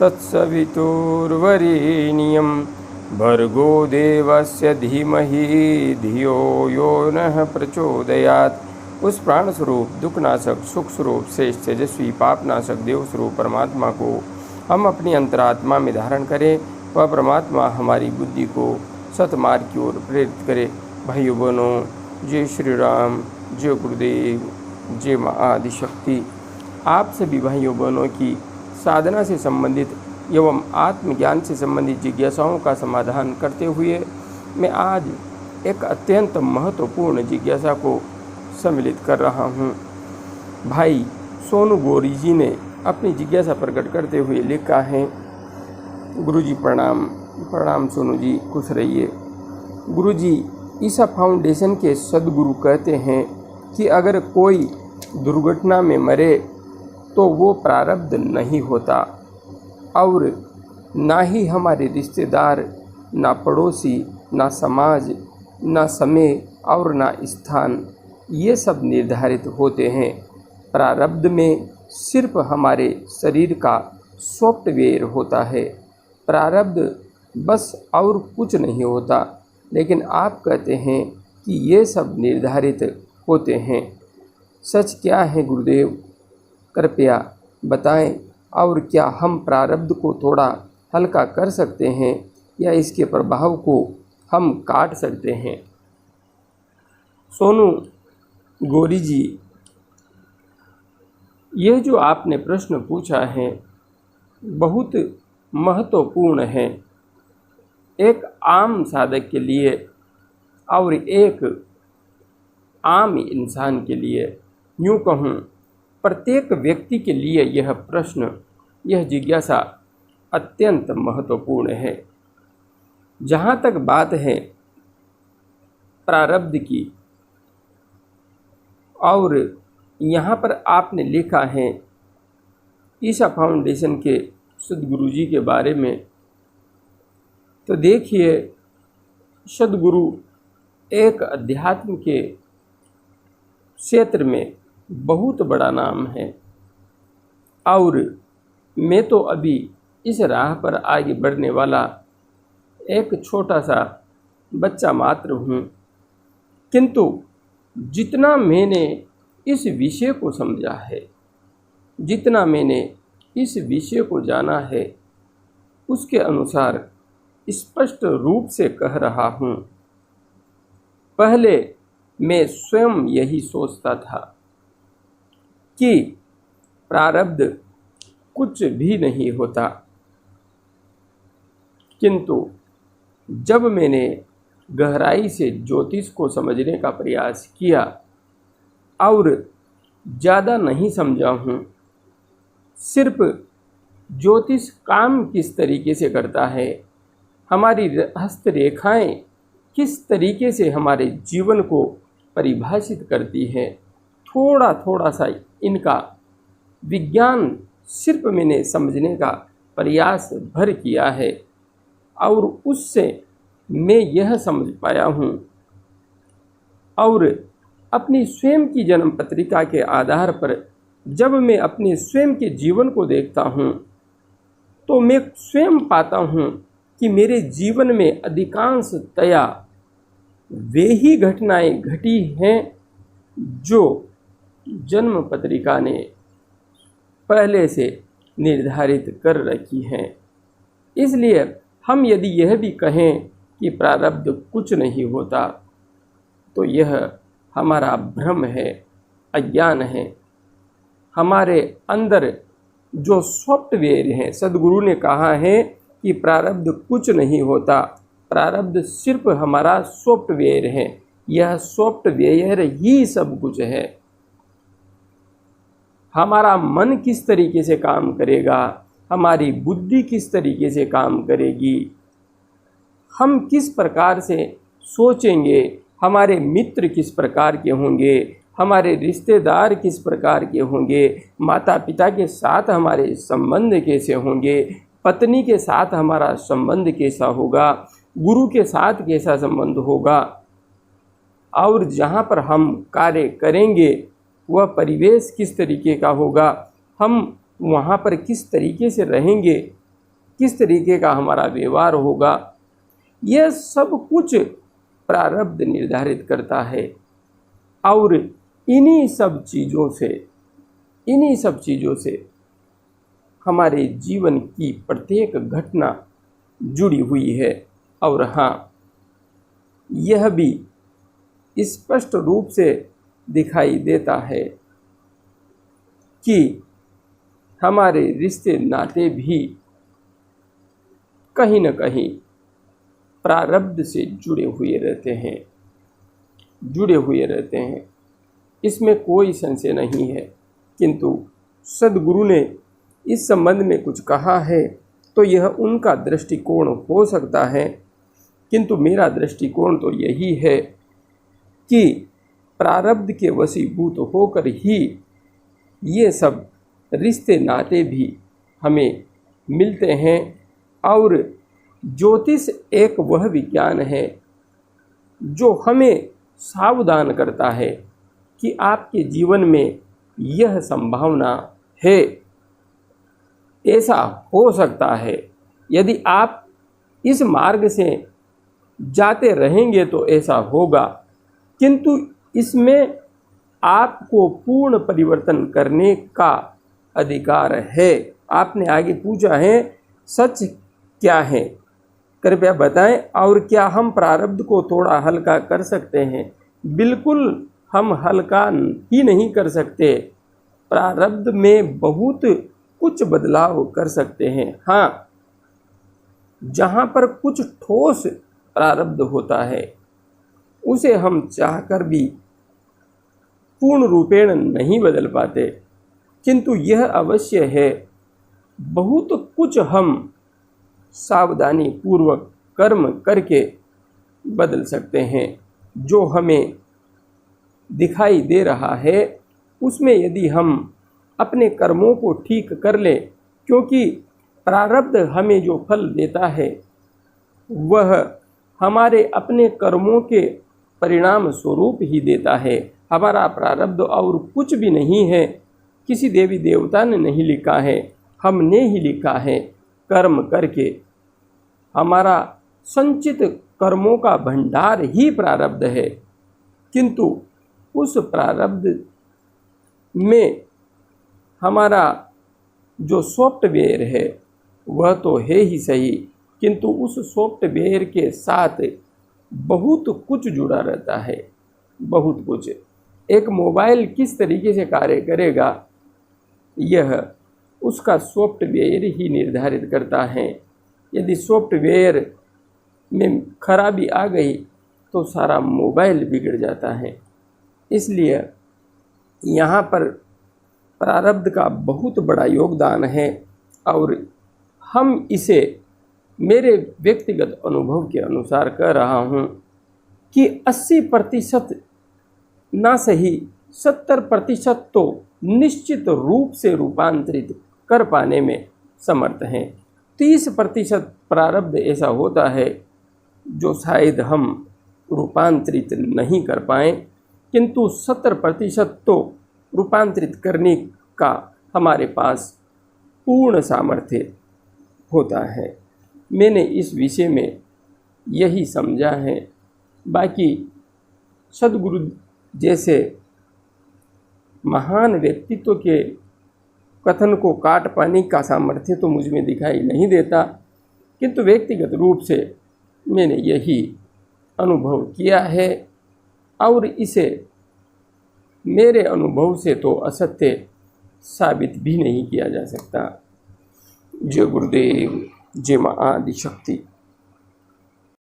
तत्सवितुर्वरेण्यं भर्गो देवस्य धीमहि धियो यो नः प्रचोदयात्। उस प्राण स्वरूप, दुखनाशक, सुख स्वरूप, श्रेष्ठ, तेजस्वी, पापनाशक, देव स्वरूप परमात्मा को हम अपनी अंतरात्मा में धारण करें। वह परमात्मा हमारी बुद्धि को सतमार्ग की ओर प्रेरित करे। भाइयों बहनों, जय श्री राम, जय गुरुदेव, जय माँ आदिशक्ति। आप सभी भाइयों बहनों की साधना से संबंधित एवं आत्मज्ञान से संबंधित जिज्ञासाओं का समाधान करते हुए मैं आज एक अत्यंत महत्वपूर्ण जिज्ञासा को सम्मिलित कर रहा हूँ। भाई सोनू गौरी जी ने अपनी जिज्ञासा प्रकट करते हुए लिखा है। गुरुजी प्रणाम। प्रणाम सोनू जी, खुश रहिए। गुरुजी, ईसा फाउंडेशन के सद्गुरु कहते हैं कि अगर कोई दुर्घटना में मरे तो वो प्रारब्ध नहीं होता और ना ही हमारे रिश्तेदार, ना पड़ोसी, ना समाज, ना समय और ना स्थान, ये सब निर्धारित होते हैं। प्रारब्ध में सिर्फ हमारे शरीर का सॉफ्टवेयर होता है। प्रारब्ध बस और कुछ नहीं होता। लेकिन आप कहते हैं कि ये सब निर्धारित होते हैं। सच क्या है गुरुदेव, कृपया बताएं। और क्या हम प्रारब्ध को थोड़ा हल्का कर सकते हैं या इसके प्रभाव को हम काट सकते हैं? सोनू गौरी जी, यह जो आपने प्रश्न पूछा है बहुत महत्वपूर्ण है। एक आम साधक के लिए और एक आम इंसान के लिए, यूँ कहूँ प्रत्येक व्यक्ति के लिए यह प्रश्न, यह जिज्ञासा अत्यंत महत्वपूर्ण है। जहाँ तक बात है प्रारब्ध की, और यहाँ पर आपने लिखा है ईसा फाउंडेशन के सद्गुरु जी के बारे में, तो देखिए सद्गुरु एक अध्यात्म के क्षेत्र में बहुत बड़ा नाम है और मैं तो अभी इस राह पर आगे बढ़ने वाला एक छोटा सा बच्चा मात्र हूँ। किंतु जितना मैंने इस विषय को समझा है, जितना मैंने इस विषय को जाना है, उसके अनुसार स्पष्ट रूप से कह रहा हूँ। पहले मैं स्वयं यही सोचता था कि प्रारब्ध कुछ भी नहीं होता, किंतु जब मैंने गहराई से ज्योतिष को समझने का प्रयास किया और ज़्यादा नहीं समझा हूँ, सिर्फ ज्योतिष काम किस तरीके से करता है, हमारी हस्तरेखाएं किस तरीके से हमारे जीवन को परिभाषित करती है, थोड़ा थोड़ा सा इनका विज्ञान सिर्फ मैंने समझने का प्रयास भर किया है और उससे मैं यह समझ पाया हूँ। और अपनी स्वयं की जन्म पत्रिका के आधार पर जब मैं अपने स्वयं के जीवन को देखता हूँ तो मैं स्वयं पाता हूँ कि मेरे जीवन में अधिकांशतया वे ही घटनाएं घटी हैं जो जन्म पत्रिका ने पहले से निर्धारित कर रखी हैं। इसलिए हम यदि यह भी कहें कि प्रारब्ध कुछ नहीं होता तो यह हमारा भ्रम है, अज्ञान है। हमारे अंदर जो सॉफ्टवेयर है, सद्गुरु ने कहा है कि प्रारब्ध कुछ नहीं होता, प्रारब्ध सिर्फ हमारा सॉफ्टवेयर है। यह सॉफ्टवेयर ही सब कुछ है। हमारा मन किस तरीके से काम करेगा, हमारी बुद्धि किस तरीके से काम करेगी, हम किस प्रकार से सोचेंगे, हमारे मित्र किस प्रकार के होंगे, हमारे रिश्तेदार किस प्रकार के होंगे, माता पिता के साथ हमारे संबंध कैसे होंगे, पत्नी के साथ हमारा संबंध कैसा होगा, गुरु के साथ कैसा संबंध होगा, और जहाँ पर हम कार्य करेंगे वह परिवेश किस तरीके का होगा, हम वहाँ पर किस तरीके से रहेंगे, किस तरीके का हमारा व्यवहार होगा, यह सब कुछ प्रारब्ध निर्धारित करता है। और इन्हीं सब चीज़ों से हमारे जीवन की प्रत्येक घटना जुड़ी हुई है। और हाँ, यह भी स्पष्ट रूप से दिखाई देता है कि हमारे रिश्ते नाते भी कहीं न कहीं प्रारब्ध से जुड़े हुए रहते हैं। इसमें कोई संशय नहीं है। किंतु सद्गुरु ने इस संबंध में कुछ कहा है तो यह उनका दृष्टिकोण हो सकता है, किंतु मेरा दृष्टिकोण तो यही है कि प्रारब्ध के वशीभूत होकर ही ये सब रिश्ते नाते भी हमें मिलते हैं। और ज्योतिष एक वह विज्ञान है जो हमें सावधान करता है कि आपके जीवन में यह संभावना है, ऐसा हो सकता है। यदि आप इस मार्ग से जाते रहेंगे तो ऐसा होगा, किंतु इसमें आपको पूर्ण परिवर्तन करने का अधिकार है। आपने आगे पूछा है सच क्या है, कृपया बताएं, और क्या हम प्रारब्ध को थोड़ा हल्का कर सकते हैं? बिल्कुल हम हल्का ही नहीं कर सकते, प्रारब्ध में बहुत कुछ बदलाव कर सकते हैं। हाँ, जहाँ पर कुछ ठोस प्रारब्ध होता है उसे हम चाहकर भी पूर्ण रूपेण नहीं बदल पाते, किंतु यह अवश्य है बहुत कुछ हम सावधानी पूर्वक कर्म करके बदल सकते हैं। जो हमें दिखाई दे रहा है उसमें यदि हम अपने कर्मों को ठीक कर लें, क्योंकि प्रारब्ध हमें जो फल देता है वह हमारे अपने कर्मों के परिणाम स्वरूप ही देता है। हमारा प्रारब्ध और कुछ भी नहीं है, किसी देवी देवता ने नहीं लिखा है, हमने ही लिखा है। कर्म करके हमारा संचित कर्मों का भंडार ही प्रारब्ध है, किंतु उस प्रारब्ध में हमारा जो सॉफ्टवेयर है वह तो है ही सही, किंतु उस सॉफ्टवेयर के साथ बहुत कुछ जुड़ा रहता है, बहुत कुछ। एक मोबाइल किस तरीके से कार्य करेगा यह उसका सॉफ्टवेयर ही निर्धारित करता है। यदि सॉफ्टवेयर में खराबी आ गई तो सारा मोबाइल बिगड़ जाता है। इसलिए यहाँ पर प्रारब्ध का बहुत बड़ा योगदान है, और हम इसे मेरे व्यक्तिगत अनुभव के अनुसार कह रहा हूँ कि 80% ना सही 70% तो निश्चित रूप से रूपांतरित कर पाने में समर्थ हैं। 30% प्रारब्ध ऐसा होता है जो शायद हम रूपांतरित नहीं कर पाएँ, किंतु 70% तो रूपांतरित करने का हमारे पास पूर्ण सामर्थ्य होता है। मैंने इस विषय में यही समझा है। बाकी सद्गुरु जैसे महान व्यक्तित्व के कथन को काट पाने का सामर्थ्य तो मुझ में दिखाई नहीं देता, किंतु व्यक्तिगत रूप से मैंने यही अनुभव किया है, और इसे मेरे अनुभव से तो असत्य साबित भी नहीं किया जा सकता। जय गुरुदेव, जय मां आदि शक्ति।